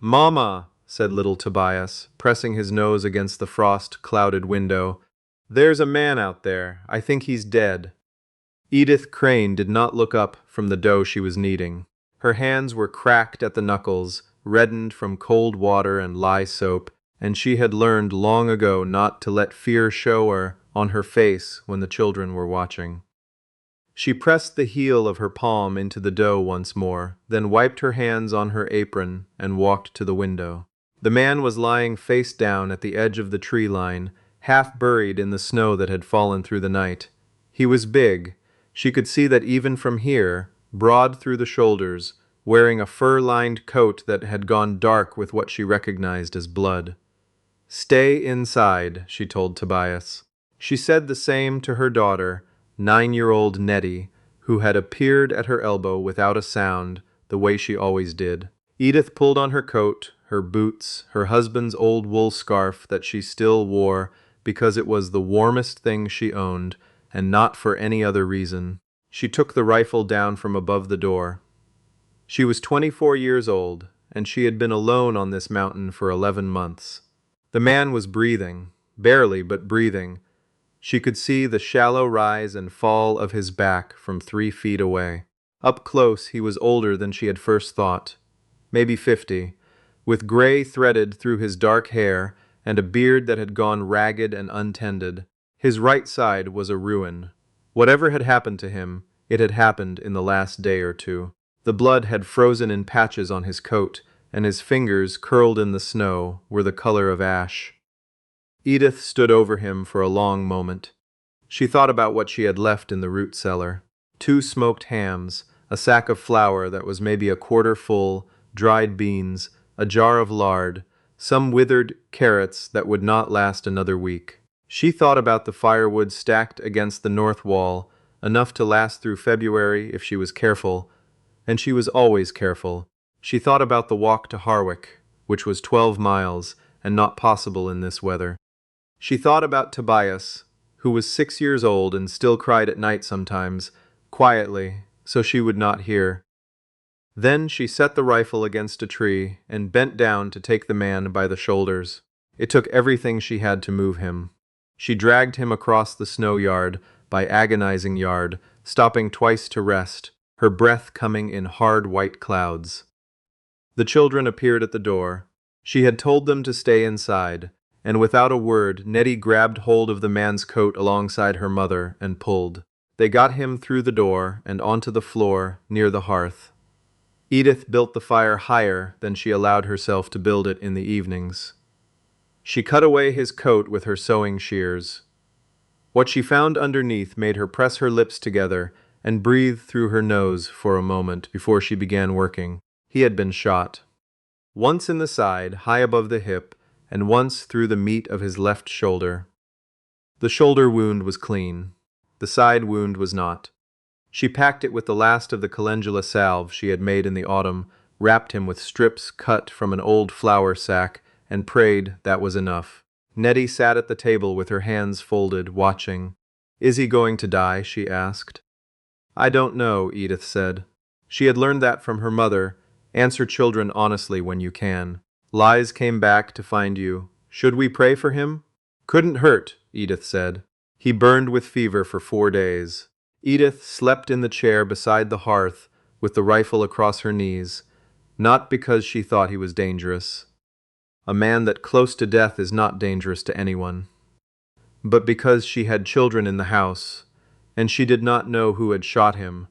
Mama, said little Tobias, pressing his nose against the frost-clouded window. There's a man out there. I think he's dead. Edith Crane did not look up from the dough she was kneading. Her hands were cracked at the knuckles, reddened from cold water and lye soap, and she had learned long ago not to let fear show her on her face when the children were watching. She pressed the heel of her palm into the dough once more, then wiped her hands on her apron and walked to the window. The man was lying face down at the edge of the tree line, half buried in the snow that had fallen through the night. He was big. She could see that even from here, broad through the shoulders, wearing a fur-lined coat that had gone dark with what she recognized as blood. "Stay inside," she told Tobias. She said the same to her daughter, 9-year-old Nettie, who had appeared at her elbow without a sound, the way she always did. Edith pulled on her coat, her boots, her husband's old wool scarf that she still wore because it was the warmest thing she owned, and not for any other reason. She took the rifle down from above the door. She was 24 years old, and she had been alone on this mountain for 11 months. The man was breathing, barely but breathing. She could see the shallow rise and fall of his back from 3 feet away. Up close, he was older than she had first thought, maybe 50, with gray threaded through his dark hair and a beard that had gone ragged and untended. His right side was a ruin. Whatever had happened to him, it had happened in the last day or two. The blood had frozen in patches on his coat, and his fingers, curled in the snow, were the color of ash. Edith stood over him for a long moment. She thought about what she had left in the root cellar. 2 smoked hams, a sack of flour that was maybe a quarter full, dried beans, a jar of lard, some withered carrots that would not last another week. She thought about the firewood stacked against the north wall, enough to last through February if she was careful, and she was always careful. She thought about the walk to Harwick, which was 12 miles, and not possible in this weather. She thought about Tobias, who was 6 years old and still cried at night sometimes, quietly, so she would not hear. Then she set the rifle against a tree and bent down to take the man by the shoulders. It took everything she had to move him. She dragged him across the snow yard by agonizing yard, stopping twice to rest, her breath coming in hard white clouds. The children appeared at the door. She had told them to stay inside, and without a word, Nettie grabbed hold of the man's coat alongside her mother and pulled. They got him through the door and onto the floor near the hearth. Edith built the fire higher than she allowed herself to build it in the evenings. She cut away his coat with her sewing shears. What she found underneath made her press her lips together and breathe through her nose for a moment before she began working. He had been shot. Once in the side, high above the hip, and once through the meat of his left shoulder. The shoulder wound was clean. The side wound was not. She packed it with the last of the calendula salve she had made in the autumn, wrapped him with strips cut from an old flour sack, and prayed that was enough. Nettie sat at the table with her hands folded, watching. "Is he going to die?" she asked. "I don't know," Edith said. She had learned that from her mother. Answer children honestly when you can. Lies came back to find you. Should we pray for him? Couldn't hurt, Edith said. He burned with fever for 4 days. Edith slept in the chair beside the hearth with the rifle across her knees, not because she thought he was dangerous. A man that close to death is not dangerous to anyone. But because she had children in the house, and she did not know who had shot him,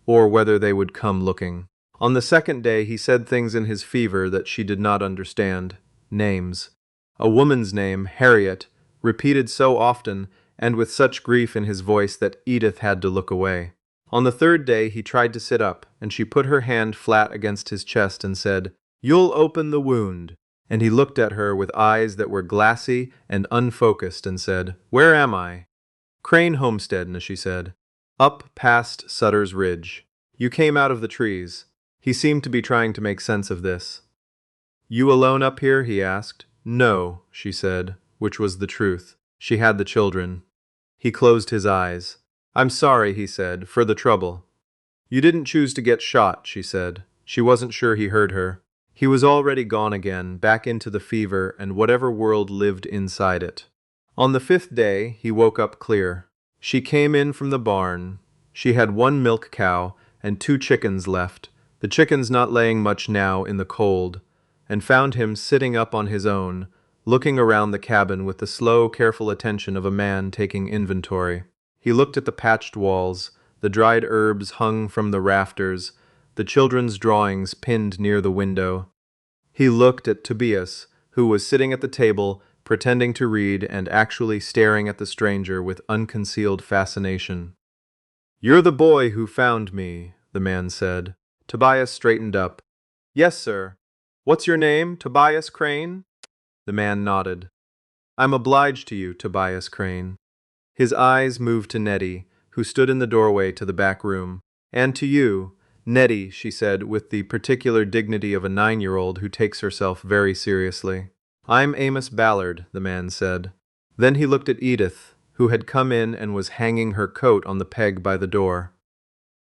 or whether they would come looking. On the second day he said things in his fever that she did not understand. Names. A woman's name, Harriet, repeated so often and with such grief in his voice that Edith had to look away. On the third day he tried to sit up, and she put her hand flat against his chest and said, "You'll open the wound." And he looked at her with eyes that were glassy and unfocused and said, "Where am I?" "Crane Homestead," she said. "Up past Sutter's Ridge. You came out of the trees." He seemed to be trying to make sense of this. "You alone up here?" he asked. "No," she said, which was the truth. She had the children. He closed his eyes. "I'm sorry," he said, "for the trouble." "You didn't choose to get shot," she said. She wasn't sure he heard her. He was already gone again, back into the fever and whatever world lived inside it. On the 5th day, he woke up clear. She came in from the barn. She had 1 milk cow and 2 chickens left, the chickens not laying much now in the cold, and found him sitting up on his own, looking around the cabin with the slow, careful attention of a man taking inventory. He looked at the patched walls, the dried herbs hung from the rafters, the children's drawings pinned near the window. He looked at Tobias, who was sitting at the table, pretending to read and actually staring at the stranger with unconcealed fascination. "You're the boy who found me," the man said. Tobias straightened up. "Yes, sir. What's your name, Tobias Crane?" The man nodded. "I'm obliged to you, Tobias Crane." His eyes moved to Nettie, who stood in the doorway to the back room. "And to you, Nettie," she said with the particular dignity of a 9-year-old who takes herself very seriously. "I'm Amos Ballard," the man said. Then he looked at Edith, who had come in and was hanging her coat on the peg by the door.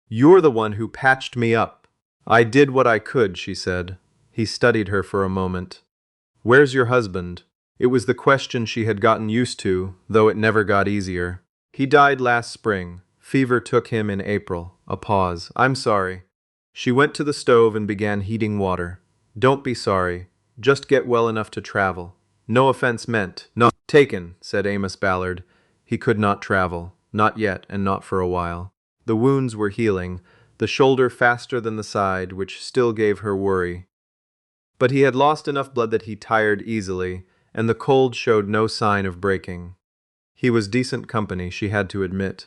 "You're the one who patched me up." "I did what I could," she said. He studied her for a moment. "Where's your husband?" It was the question she had gotten used to, though it never got easier. "He died last spring. Fever took him in April." A pause. "I'm sorry." She went to the stove and began heating water. "Don't be sorry. Just get well enough to travel. No offense meant. Not taken," said Amos Ballard. He could not travel. Not yet, and not for a while. The wounds were healing, the shoulder faster than the side, which still gave her worry. But he had lost enough blood that he tired easily, and the cold showed no sign of breaking. He was decent company, she had to admit.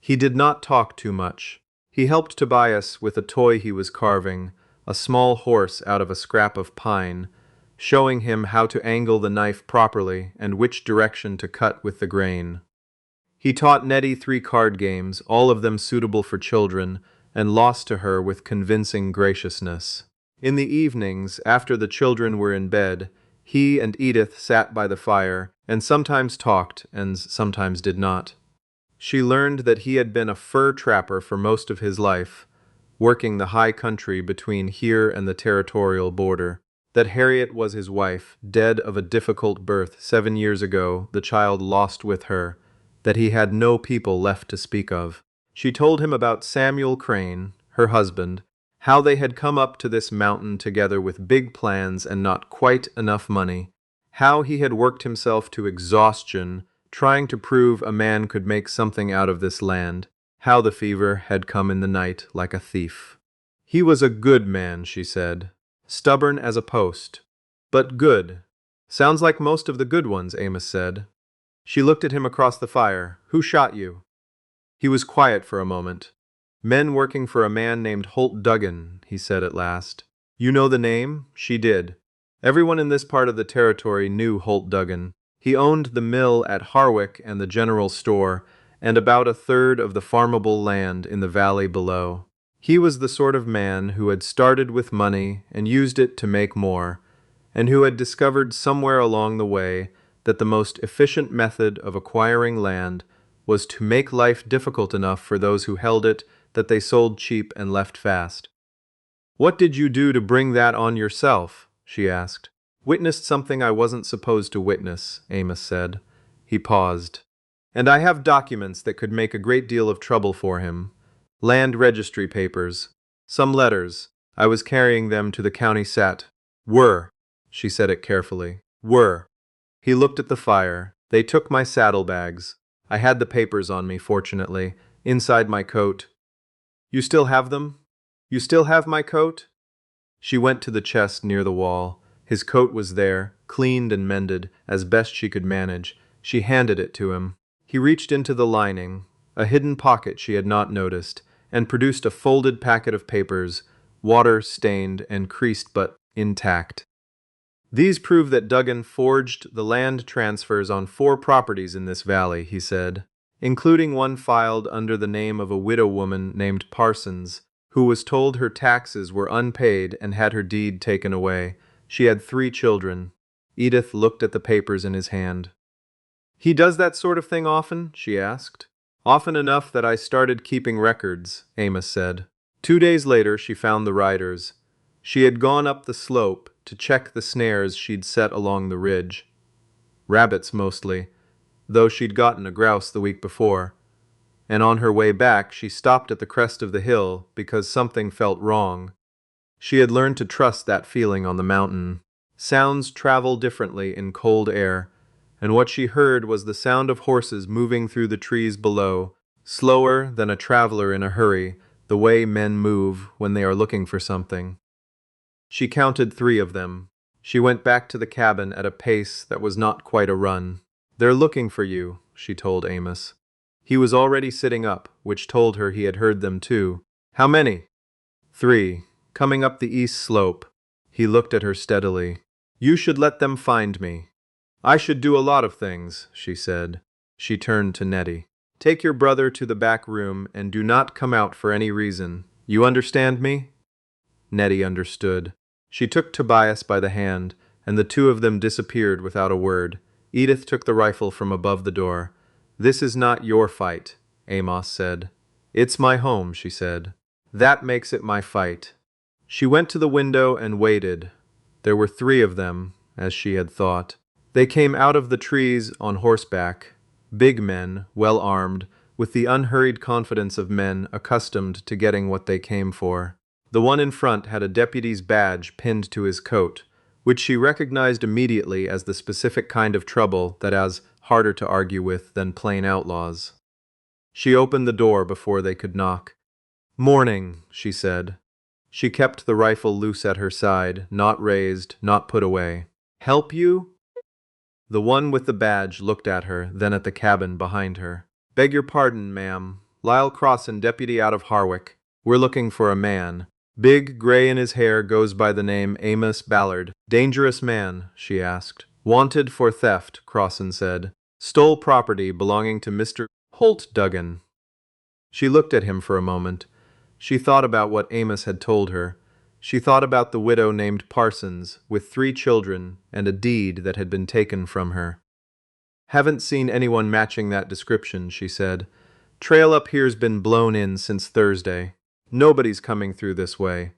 He did not talk too much. He helped Tobias with a toy he was carving, a small horse out of a scrap of pine, showing him how to angle the knife properly and which direction to cut with the grain. He taught Nettie 3 card games, all of them suitable for children, and lost to her with convincing graciousness. In the evenings, after the children were in bed, he and Edith sat by the fire, and sometimes talked, and sometimes did not. She learned that he had been a fur trapper for most of his life, working the high country between here and the territorial border, that Harriet was his wife, dead of a difficult birth 7 years ago, the child lost with her, that he had no people left to speak of. She told him about Samuel Crane, her husband, how they had come up to this mountain together with big plans and not quite enough money, how he had worked himself to exhaustion, trying to prove a man could make something out of this land, how the fever had come in the night like a thief. He was a good man, she said, stubborn as a post, but good. Sounds like most of the good ones, Amos said. She looked at him across the fire. Who shot you? He was quiet for a moment. Men working for a man named Holt Duggan, he said at last. You know the name? She did. Everyone in this part of the territory knew Holt Duggan. He owned the mill at Harwick and the general store, and about 1/3 of the farmable land in the valley below. He was the sort of man who had started with money and used it to make more, and who had discovered somewhere along the way that the most efficient method of acquiring land was to make life difficult enough for those who held it that they sold cheap and left fast. What did you do to bring that on yourself? She asked. Witnessed something I wasn't supposed to witness, Amos said. He paused. And I have documents that could make a great deal of trouble for him. Land registry papers. Some letters. I was carrying them to the county set. Were. She said it carefully. Were. He looked at the fire. They took my saddlebags. I had the papers on me, fortunately, inside my coat. You still have them? You still have my coat? She went to the chest near the wall. His coat was there, cleaned and mended, as best she could manage. She handed it to him. He reached into the lining, a hidden pocket she had not noticed, and produced a folded packet of papers, water-stained and creased but intact. These prove that Duggan forged the land transfers on 4 properties in this valley, he said, including one filed under the name of a widow woman named Parsons, who was told her taxes were unpaid and had her deed taken away. She had 3 children. Edith looked at the papers in his hand. He does that sort of thing often? She asked. Often enough that I started keeping records, Amos said. 2 days later she found the writers. She had gone up the slope to check the snares she'd set along the ridge. Rabbits mostly, though she'd gotten a grouse the week before. And on her way back she stopped at the crest of the hill because something felt wrong. She had learned to trust that feeling on the mountain. Sounds travel differently in cold air, and what she heard was the sound of horses moving through the trees below, slower than a traveler in a hurry, the way men move when they are looking for something. She counted 3 of them. She went back to the cabin at a pace that was not quite a run. "They're looking for you," she told Amos. He was already sitting up, which told her he had heard them too. "How many?" 3, coming up the east slope. He looked at her steadily. "You should let them find me." "I should do a lot of things," she said. She turned to Nettie. "Take your brother to the back room and do not come out for any reason. You understand me?" Nettie understood. She took Tobias by the hand, and the 2 of them disappeared without a word. Edith took the rifle from above the door. "This is not your fight," Amos said. "It's my home," she said. "That makes it my fight." She went to the window and waited. There were 3 of them, as she had thought. They came out of the trees on horseback, big men, well armed, with the unhurried confidence of men accustomed to getting what they came for. The one in front had a deputy's badge pinned to his coat, which she recognized immediately as the specific kind of trouble that is harder to argue with than plain outlaws. She opened the door before they could knock. "Morning," she said. She kept the rifle loose at her side, not raised, not put away. "Help you?" The one with the badge looked at her, then at the cabin behind her. "Beg your pardon, ma'am. Lyle Crossan, deputy out of Harwick. We're looking for a man. Big, gray in his hair, goes by the name Amos Ballard." "Dangerous man?" she asked. "Wanted for theft," Crossan said. "Stole property belonging to Mr. Holt Duggan." She looked at him for a moment. She thought about what Amos had told her. She thought about the widow named Parsons, with 3 children and a deed that had been taken from her. "Haven't seen anyone matching that description," she said. "Trail up here's been blown in since Thursday. Nobody's coming through this way."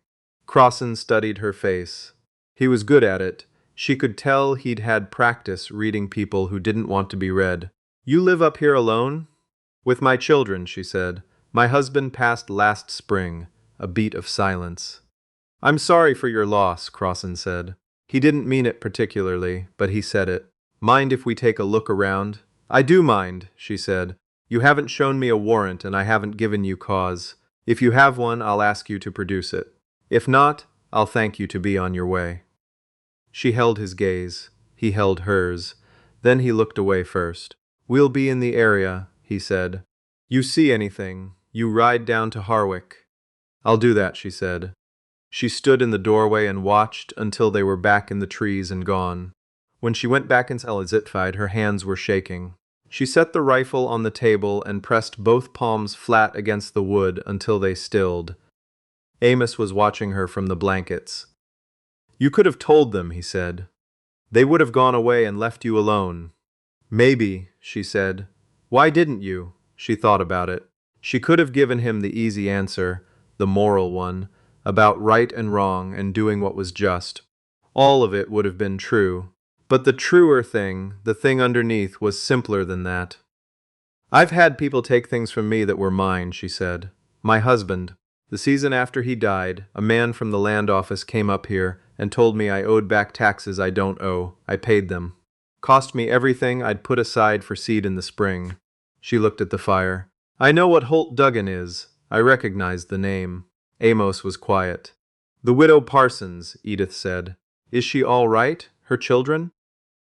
Crossan studied her face. He was good at it. She could tell he'd had practice reading people who didn't want to be read. "You live up here alone?" "With my children," she said. "My husband passed last spring." A beat of silence. "I'm sorry for your loss," Crossan said. He didn't mean it particularly, but he said it. "Mind if we take a look around?" "I do mind," she said. "You haven't shown me a warrant and I haven't given you cause. If you have one, I'll ask you to produce it. If not, I'll thank you to be on your way." She held his gaze. He held hers. Then he looked away first. "We'll be in the area," he said. "You see anything, you ride down to Harwick." "I'll do that," she said. She stood in the doorway and watched until they were back in the trees and gone. When she went back into Elizabeth, her hands were shaking. She set the rifle on the table and pressed both palms flat against the wood until they stilled. Amos was watching her from the blankets. "You could have told them," he said. "They would have gone away and left you alone." "Maybe," she said. "Why didn't you?" She thought about it. She could have given him the easy answer, the moral one, about right and wrong and doing what was just. All of it would have been true. But the truer thing, the thing underneath, was simpler than that. "I've had people take things from me that were mine," she said. "My husband. The season after he died, a man from the land office came up here and told me I owed back taxes I don't owe. I paid them. Cost me everything I'd put aside for seed in the spring." She looked at the fire. "I know what Holt Duggan is. I recognized the name." Amos was quiet. "The widow Parsons," Edith said. "Is she all right? Her children?"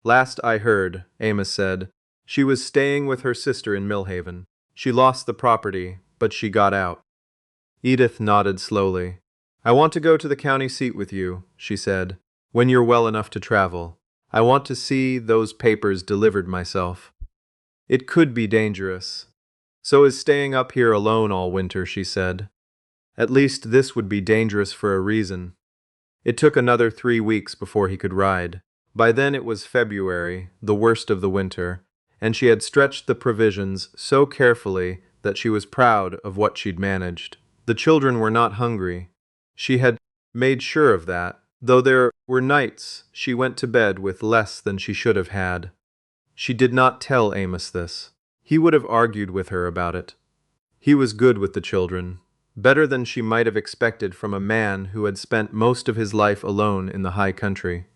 "Last I heard," Amos said, "she was staying with her sister in Millhaven. She lost the property, but she got out." Edith nodded slowly. "I want to go to the county seat with you," she said, "when you're well enough to travel. I want to see those papers delivered myself. It could be dangerous. So is staying up here alone all winter," she said. "At least this would be dangerous for a reason." It took another 3 weeks before he could ride. By then it was February, the worst of the winter, and she had stretched the provisions so carefully that she was proud of what she'd managed. The children were not hungry. She had made sure of that, though there were nights she went to bed with less than she should have had. She did not tell Amos this. He would have argued with her about it. He was good with the children, better than she might have expected from a man who had spent most of his life alone in the high country.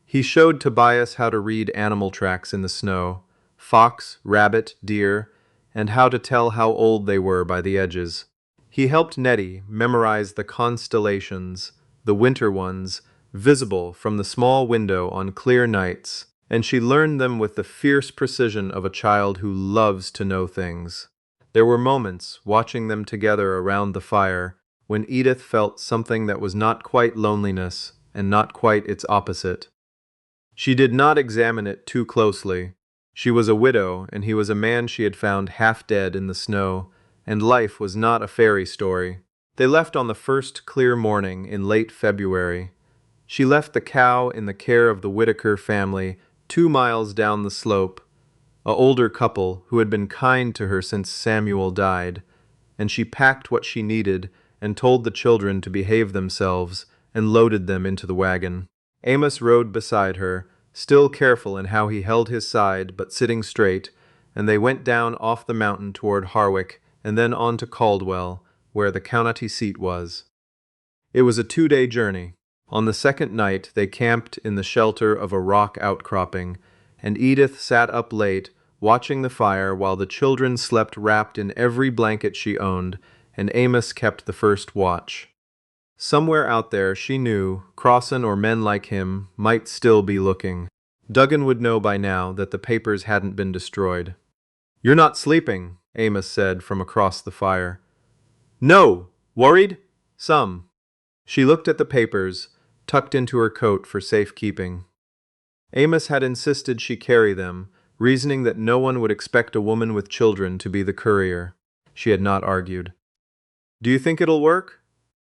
He showed Tobias how to read animal tracks in the snow, fox, rabbit, deer, and how to tell how old they were by the edges. He helped Nettie memorize the constellations, the winter ones, visible from the small window on clear nights, and she learned them with the fierce precision of a child who loves to know things. There were moments, watching them together around the fire, when Edith felt something that was not quite loneliness and not quite its opposite. She did not examine it too closely. She was a widow, and he was a man she had found half dead in the snow, and life was not a fairy story. They left on the first clear morning in late February. She left the cow in the care of the Whitaker family 2 miles down the slope, an older couple who had been kind to her since Samuel died, and she packed what she needed and told the children to behave themselves and loaded them into the wagon. Amos rode beside her, still careful in how he held his side but sitting straight, and they went down off the mountain toward Harwick and then on to Caldwell, where the county seat was. It was a 2-day journey. On the second night they camped in the shelter of a rock outcropping, and Edith sat up late, watching the fire while the children slept wrapped in every blanket she owned, and Amos kept the first watch. Somewhere out there, she knew, Crossan or men like him might still be looking. Duggan would know by now that the papers hadn't been destroyed. "You're not sleeping," Amos said from across the fire. "No! Worried?" "Some." She looked at the papers, tucked into her coat for safekeeping. Amos had insisted she carry them, reasoning that no one would expect a woman with children to be the courier. She had not argued. "Do you think it'll work?"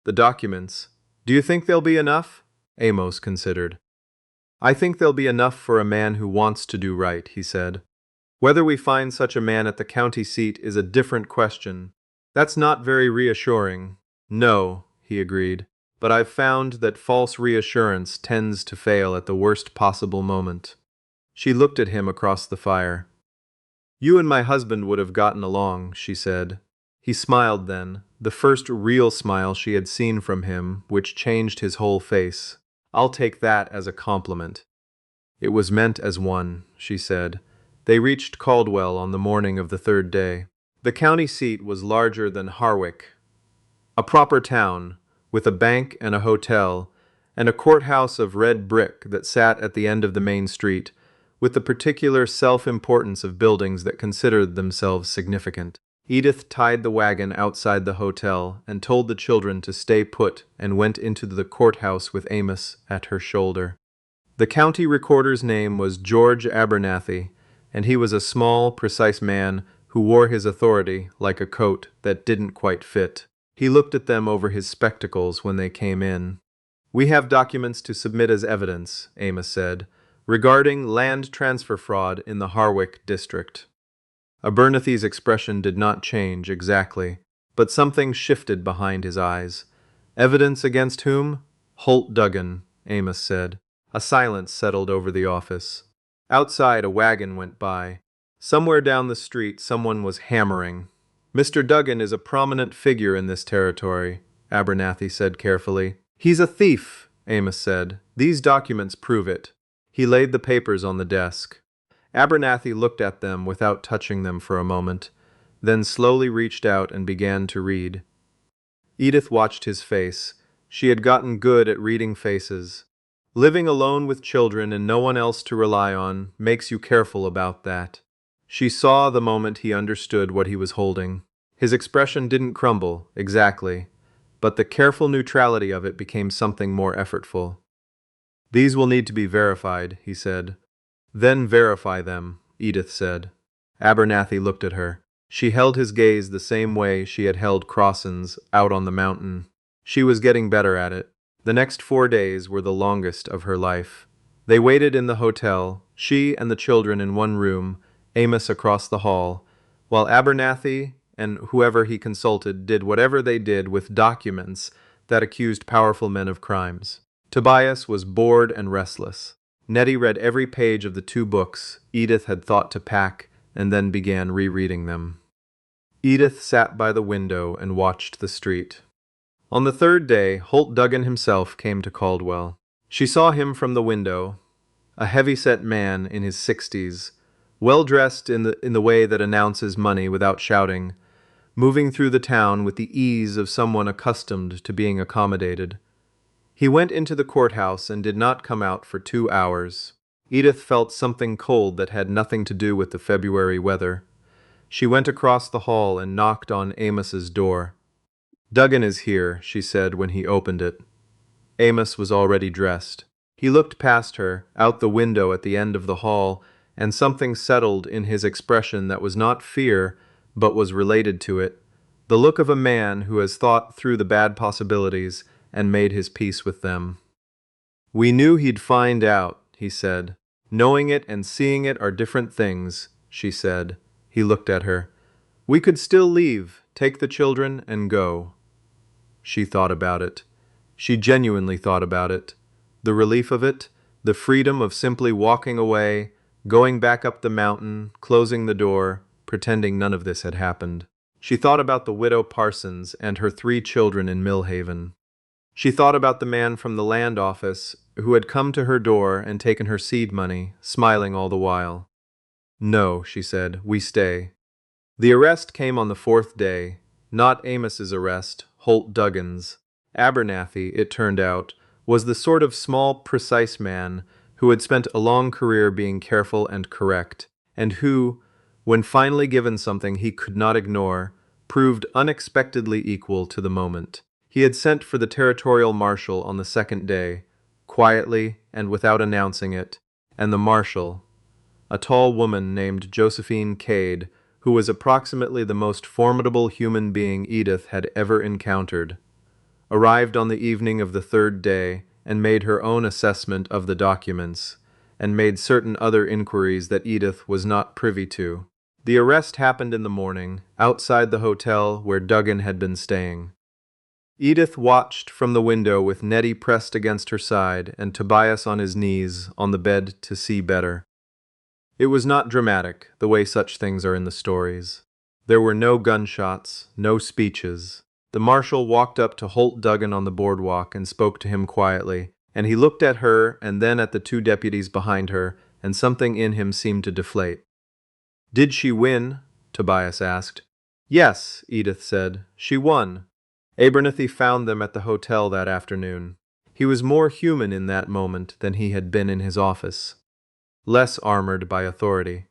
"The documents. Do you think they'll be enough?" Amos considered. "I think they'll be enough for a man who wants to do right," he said. "Whether we find such a man at the county seat is a different question. That's not very reassuring." "No," he agreed, "but I've found that false reassurance tends to fail at the worst possible moment." She looked at him across the fire. "You and my husband would have gotten along," she said. He smiled then, the first real smile she had seen from him, which changed his whole face. "I'll take that as a compliment." "It was meant as one," she said. They reached Caldwell on the morning of the third day. The county seat was larger than Harwick, a proper town, with a bank and a hotel, and a courthouse of red brick that sat at the end of the main street, with the particular self-importance of buildings that considered themselves significant. Edith tied the wagon outside the hotel and told the children to stay put and went into the courthouse with Amos at her shoulder. The county recorder's name was George Abernathy, and he was a small, precise man who wore his authority like a coat that didn't quite fit. He looked at them over his spectacles when they came in. "We have documents to submit as evidence," Amos said, "regarding land transfer fraud in the Harwick district." Abernathy's expression did not change exactly, but something shifted behind his eyes. "Evidence against whom?" "Holt Duggan," Amos said. A silence settled over the office. Outside, a wagon went by. Somewhere down the street, someone was hammering. "Mr. Duggan is a prominent figure in this territory," Abernathy said carefully. "He's a thief," Amos said. "These documents prove it." He laid the papers on the desk. Abernathy looked at them without touching them for a moment, then slowly reached out and began to read. Edith watched his face. She had gotten good at reading faces. Living alone with children and no one else to rely on makes you careful about that. She saw the moment he understood what he was holding. His expression didn't crumble, exactly, but the careful neutrality of it became something more effortful. "These will need to be verified," he said. "Then verify them," Edith said. Abernathy looked at her. She held his gaze the same way she had held Crossan's out on the mountain. She was getting better at it. The next 4 days were the longest of her life. They waited in the hotel, she and the children in one room, Amos across the hall, while Abernathy and whoever he consulted did whatever they did with documents that accused powerful men of crimes. Tobias was bored and restless. Nettie read every page of the 2 books Edith had thought to pack and then began rereading them. Edith sat by the window and watched the street. On the 3rd day, Holt Duggan himself came to Caldwell. She saw him from the window, a heavy-set man in his 60s, well-dressed in the way that announces money without shouting, moving through the town with the ease of someone accustomed to being accommodated. He went into the courthouse and did not come out for 2 hours. Edith felt something cold that had nothing to do with the February weather. She went across the hall and knocked on Amos's door. "Duggan is here," she said when he opened it. Amos was already dressed. He looked past her, out the window at the end of the hall, and something settled in his expression that was not fear, but was related to it, the look of a man who has thought through the bad possibilities and made his peace with them. "We knew he'd find out," he said. "Knowing it and seeing it are different things," she said. He looked at her. "We could still leave, take the children, and go." She thought about it. She genuinely thought about it. The relief of it, the freedom of simply walking away, going back up the mountain, closing the door, pretending none of this had happened. She thought about the widow Parsons and her 3 children in Millhaven. She thought about the man from the land office who had come to her door and taken her seed money, smiling all the while. "No," she said, "we stay." The arrest came on the 4th day, not Amos's arrest, Holt Duggan's. Abernathy, it turned out, was the sort of small, precise man who had spent a long career being careful and correct, and who, when finally given something he could not ignore, proved unexpectedly equal to the moment. He had sent for the territorial marshal on the 2nd day, quietly and without announcing it, and the marshal, a tall woman named Josephine Cade, who was approximately the most formidable human being Edith had ever encountered, arrived on the evening of the 3rd day and made her own assessment of the documents, and made certain other inquiries that Edith was not privy to. The arrest happened in the morning, outside the hotel where Duggan had been staying. Edith watched from the window with Nettie pressed against her side and Tobias on his knees on the bed to see better. It was not dramatic, the way such things are in the stories. There were no gunshots, no speeches. The marshal walked up to Holt Duggan on the boardwalk and spoke to him quietly, and he looked at her and then at the 2 deputies behind her, and something in him seemed to deflate. "Did she win?" Tobias asked. "Yes," Edith said. "She won." Abernathy found them at the hotel that afternoon. He was more human in that moment than he had been in his office, less armored by authority.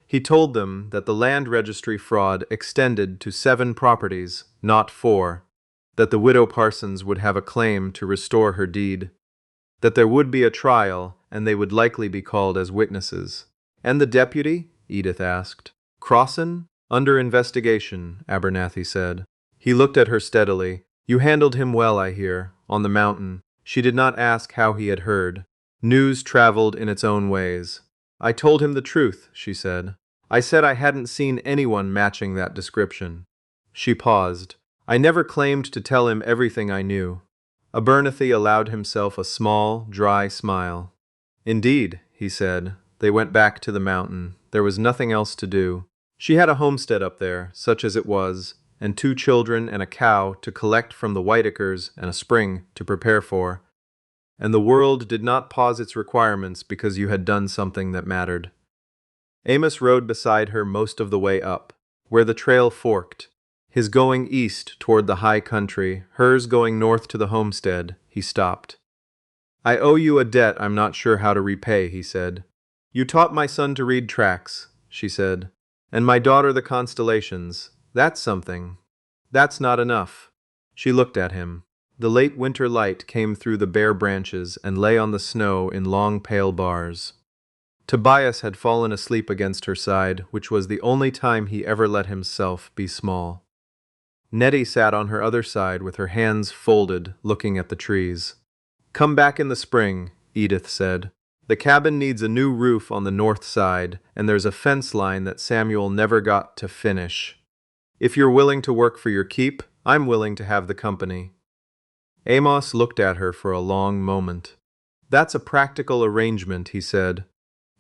He told them that the land registry fraud extended to 7 properties, not 4, that the widow Parsons would have a claim to restore her deed, that there would be a trial and they would likely be called as witnesses. "And the deputy?" Edith asked. "Crossan? Under investigation," Abernathy said. He looked at her steadily. "You handled him well, I hear, on the mountain." She did not ask how he had heard. News traveled in its own ways. "I told him the truth," she said. "I said I hadn't seen anyone matching that description." She paused. "I never claimed to tell him everything I knew." Abernathy allowed himself a small, dry smile. "Indeed," he said. They went back to the mountain. There was nothing else to do. She had a homestead up there, such as it was, and 2 children and a cow to collect from the Whitakers and a spring to prepare for. And the world did not pause its requirements because you had done something that mattered. Amos rode beside her most of the way up, where the trail forked, his going east toward the high country, hers going north to the homestead. He stopped. "I owe you a debt I'm not sure how to repay," he said. "You taught my son to read tracks," she said, "and my daughter the constellations. That's something. That's not enough." She looked at him. The late winter light came through the bare branches and lay on the snow in long pale bars. Tobias had fallen asleep against her side, which was the only time he ever let himself be small. Nettie sat on her other side with her hands folded, looking at the trees. "Come back in the spring," Edith said. "The cabin needs a new roof on the north side, and there's a fence line that Samuel never got to finish. If you're willing to work for your keep, I'm willing to have the company." Amos looked at her for a long moment. That's a practical arrangement, he said.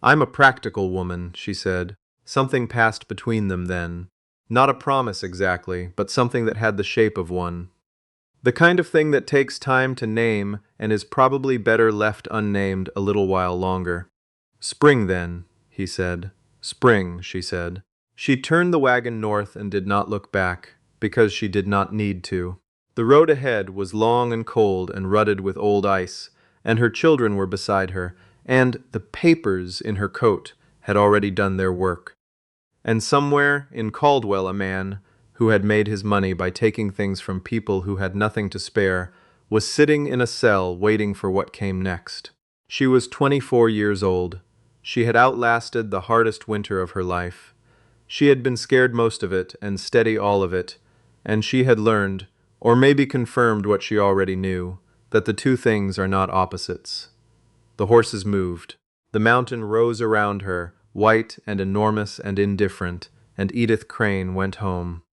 I'm a practical woman, she said. Something passed between them then. Not a promise exactly, but something that had the shape of one. The kind of thing that takes time to name and is probably better left unnamed a little while longer. Spring then, he said. Spring, she said. She turned the wagon north and did not look back, because she did not need to. The road ahead was long and cold and rutted with old ice, and her children were beside her, and the papers in her coat had already done their work. And somewhere in Caldwell a man, who had made his money by taking things from people who had nothing to spare, was sitting in a cell waiting for what came next. She was 24 years old. She had outlasted the hardest winter of her life. She had been scared most of it and steady all of it, and she had learned, or maybe confirmed what she already knew, that the two things are not opposites. The horses moved. The mountain rose around her, white and enormous and indifferent, and Edith Crane went home.